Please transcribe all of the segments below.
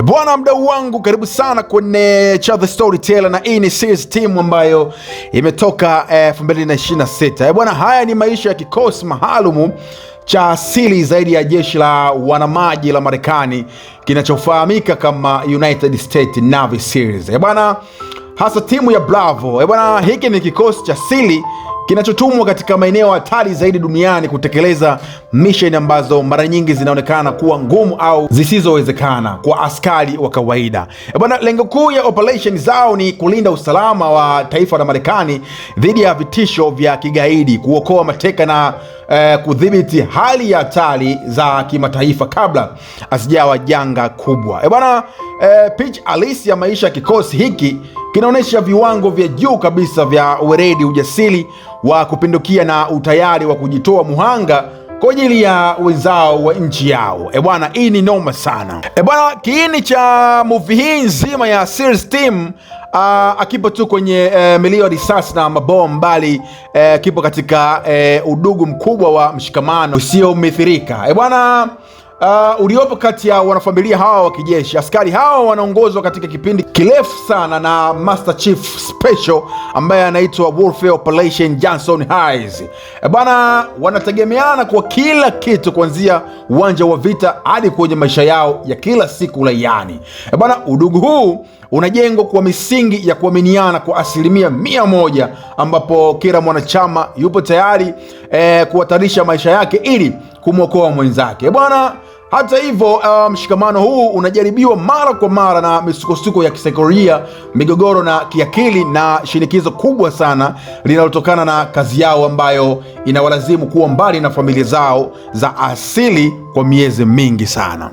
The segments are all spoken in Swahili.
Bwana mdau wangu, karibu sana kwenye The Storyteller, na hii ni series team ambayo imetoka 2026. Bwana, haya ni maisha ya kikosi maalumu cha asili zaidi ya jeshi la wanamaji la Marekani kinachofahamika kama United States Navy Series. Bwana, hasa timu ya Bravo. Bwana, hiki ni kikosi cha asili kinachotumwa katika maeneo hatari zaidi duniani kutekeleza mission ambazo mara nyingi zinaonekana kuwa ngumu au zisizowezekana kwa askari wa kawaida. Bwana, lengo kuu ya operation zao ni kulinda usalama wa taifa la Marekani dhidi ya vitisho vya kigaidi, kuokoa mateka na kudhibiti hali ya hatari za kimataifa kabla asijawa janga kubwa. Bwana, picha halisi ya maisha ya kikosi hiki kinaonyesha viwango vya juu kabisa vya weledi, ujasiri wa kupindukia na utayari wa kujitoa muhanga kwa ajili ya wenzao wa nchi yao. Bwana, hii ni noma sana. Bwana, kiini cha movie hii nzima ya series team akipo tu kwenye milio ya risasi na mabomu, bali kipo katika udugu mkubwa wa mshikamano usiomithirika bwana uliopo kati ya wanafamilia hawa wa kijeshi. Askari hawa wanaongozwa katika kipindi kirefu sana na Master Chief Special ambaye anaitwa Warfare Operation Jackson Heights. Bwana, wanategemeana kwa kila kitu, kuanzia uwanja wa vita hadi kwenye maisha yao ya kila siku raiani. Bwana, udugu huu unajengwa kwa misingi ya kuaminiana kwa 100%, ambapo kila mwanachama yupo tayari kuhatarisha maisha yake ili kumwokoa mwenzake. Bwana, hata hivyo mshikamano huu unajaribiwa mara kwa mara na misukosuko ya kisaikolojia, migogoro na kiakili, na shinikizo kubwa sana linalotokana na kazi yao ambayo inawalazimu kuwa mbali na familia zao za asili kwa miezi mingi sana.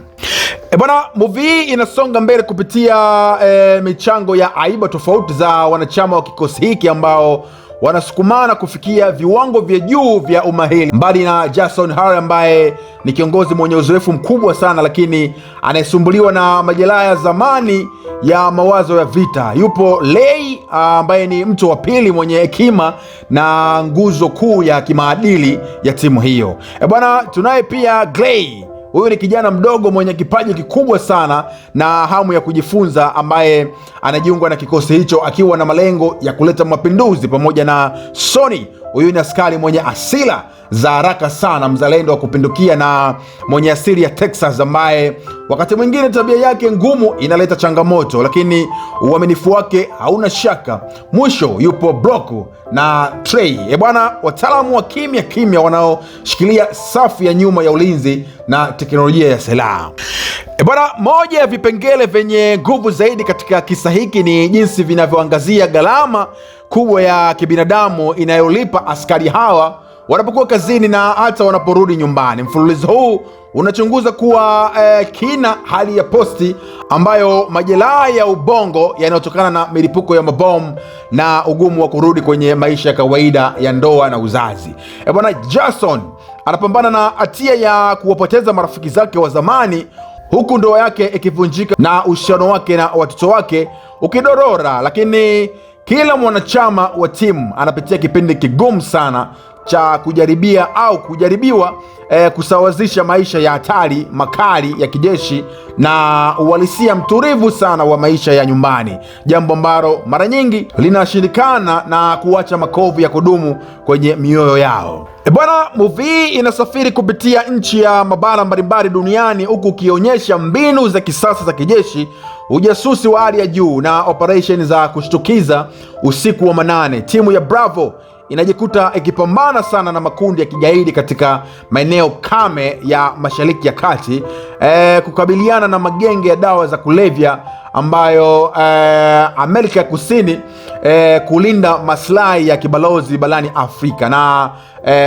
Bwana, movie hii inasonga mbele kupitia michango ya aiba tofauti za wanachama wa kikosi hiki ambao wanasukumana kufikia viwango vya juu vya umahiri. Mbali na Jackson Heights ambaye ni kiongozi mwenye uzoefu mkubwa sana, lakini anayesumbuliwa na majeraha ya zamani ya mawazo ya vita, yupo Leigh ambaye ni mtu wa pili mwenye hekima na nguzo kuu ya kimaadili ya timu hiyo. Bwana, tunaye pia Gray. Huyu ni kijana mdogo mwenye kipaji kikubwa sana na hamu ya kujifunza, ambaye anajiunga na kikosi hicho akiwa na malengo ya kuleta mapinduzi. Pamoja na Sonny, huyu ni askari mwenye asila za haraka sana, mzalendo wa kupindukia na mwenye asili ya Texas, ambaye wakati mwingine tabia yake ngumu inaleta changamoto, lakini uaminifu wake hauna shaka. Mwisho yupo Brock na Trey. Bwana, wataalamu wa kimya wanaoshikilia safu ya nyuma ya ulinzi na teknolojia ya silaha. Bwana, moja ya vipengele vyenye nguvu zaidi katika kisa hiki ni jinsi vinavyoangazia gharama kubwa ya kibinadamu inayolipa askari hawa wanapokuwa kazini na hata wanaporudi nyumbani. Mfululizo huu unachunguza kuwa kina hali ya posti ambayo majeraha ya ubongo yanayotokana na milipuko ya mabomu na ugumu wa kurudi kwenye maisha ya kawaida ya ndoa na uzazi. Bwana, Jackson anapambana na hatia ya kuwapoteza marafiki zake wa zamani, huku ndoa yake ikivunjika na uhusiano wake na watoto wake ukidorora. Lakini kila mwanachama wa timu anapitia kipindi kigumu sana cha kujaribiwa kusawazisha maisha ya hatari makali ya kijeshi na uhalisia mtulivu sana wa maisha ya nyumbani, jambo ambalo mara nyingi linashindikana na kuacha makovu ya kudumu kwenye mioyo yao. Bwana, movie hii inasafiri kupitia nchi ya mabara mbalimbali duniani, huku ukionyesha mbinu za kisasa za kijeshi, ujasusi wa hali ya juu na operation za kushtukiza usiku wa manane. Timu ya Bravo inajikuta ikipambana sana na makundi ya kigaidi katika maeneo kame ya Mashariki ya Kati, kukabiliana na magenge ya dawa za kulevya ambayo Amerika ya Kusini, kulinda maslahi ya kibalozi barani Afrika, na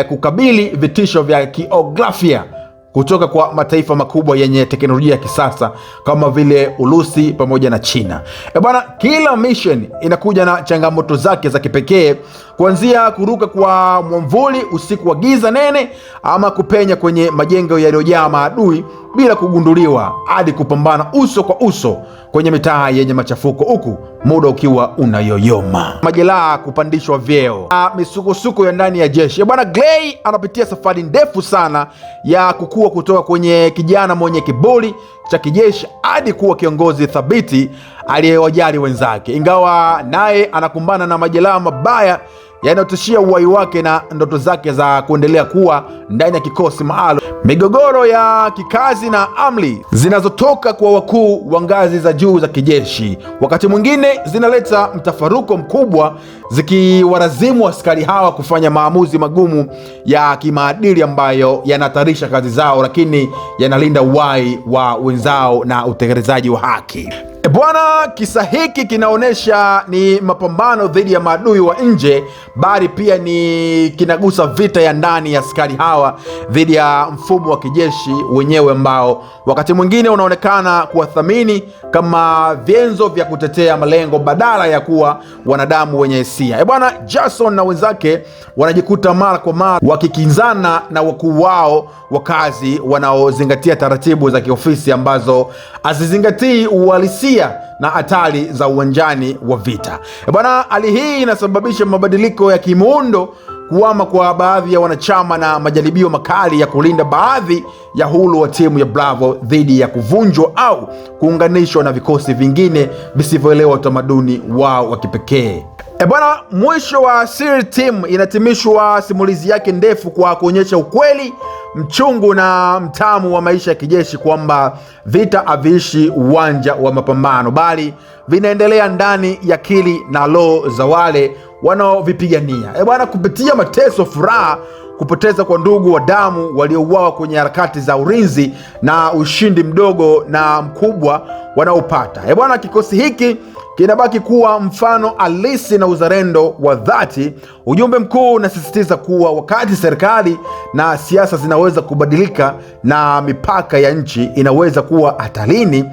kukabili vitisho vya kijiografia kutoka kwa mataifa makubwa yenye teknolojia ya kisasa kama vile Urusi pamoja na China. Bwana, kila mission inakuja na changamoto zake za kipekee, kuanzia kuruka kwa mwamvuli usiku wa giza nene, ama kupenya kwenye majengo yaliyojaa maadui bila kugunduliwa hadi kupambana uso kwa uso kwenye mitaa yenye machafuko, huku muda ukiwa unayoyoma. Majeraha, kupandishwa vyeo na misukosuko ya ndani ya jeshi. Bwana Clay anapitia safari ndefu sana ya kukua kutoka kwenye kijana mwenye kiburi cha kijeshi hadi kuwa kiongozi thabiti aliyewajali wenzake, ingawa naye anakumbana na majeraha mabaya yanayotishia uhai wake na ndoto zake za kuendelea kuwa ndani ya kikosi maalum. Migogoro ya kikazi na amri zinazotoka kwa wakuu wa ngazi za juu za kijeshi wakati mwingine zinaleta mtafaruko mkubwa, zikiwalazimu askari hawa kufanya maamuzi magumu ya kimaadili ambayo yanahatarisha kazi zao, lakini yanalinda uhai wa wenzao na utekelezaji wa haki. Bwana, kisa hiki kinaonyesha ni mapambano dhidi ya maadui wa nje, bali pia ni kinagusa vita ya ndani ya askari hawa dhidi ya mfumo wa kijeshi wenyewe, ambao wakati mwingine unaonekana kuwathamini kama vyenzo vya kutetea malengo badala ya kuwa wanadamu wenye hisia. Bwana, Jason na wenzake wanajikuta mara kwa mara wakikinzana na wakuu wao wa kazi wanaozingatia taratibu za kiofisi ambazo hazizingatii uhalisia na hatari za uwanjani wa vita. Bwana, hali hii inasababisha mabadiliko ya kimuundo, kuhama kwa baadhi ya wanachama na majaribio makali ya kulinda baadhi ya huru wa timu ya Bravo dhidi ya kuvunjwa au kuunganishwa na vikosi vingine visivyoelewa utamaduni wao wa kipekee. Bwana, mwisho wa SEAL Team inatimishwa simulizi yake ndefu kwa kuonyesha ukweli mchungu na mtamu wa maisha ya kijeshi, kwamba vita haviishi uwanja wa mapambano, bali vinaendelea ndani ya akili na roho za wale wanaovipigania. Bwana, kupitia mateso, furaha, kupoteza kwa ndugu wa damu waliouawa kwenye harakati za ulinzi na ushindi mdogo na mkubwa wanaopata, bwana, kikosi hiki kinabaki kuwa mfano halisi na uzalendo wa dhati. Ujumbe mkuu unasisitiza kuwa wakati serikali na siasa zinaweza kubadilika na mipaka ya nchi inaweza kuwa hatarini,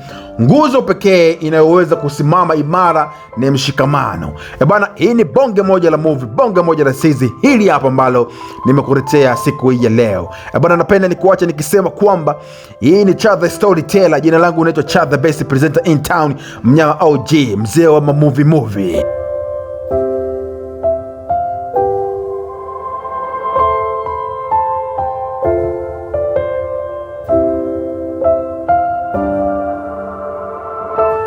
nguzo pekee inayoweza kusimama imara ni mshikamano. Bwana, hii ni bonge moja la movie, bonge moja la season hili hapa ambalo nimekuletea siku hii ya leo. Bwana, napenda nikuacha nikisema kwamba hii ni Cha The Storyteller. Jina langu naitwa Cha The Best Presenter in Town, mnyama OG, mzee wa movie.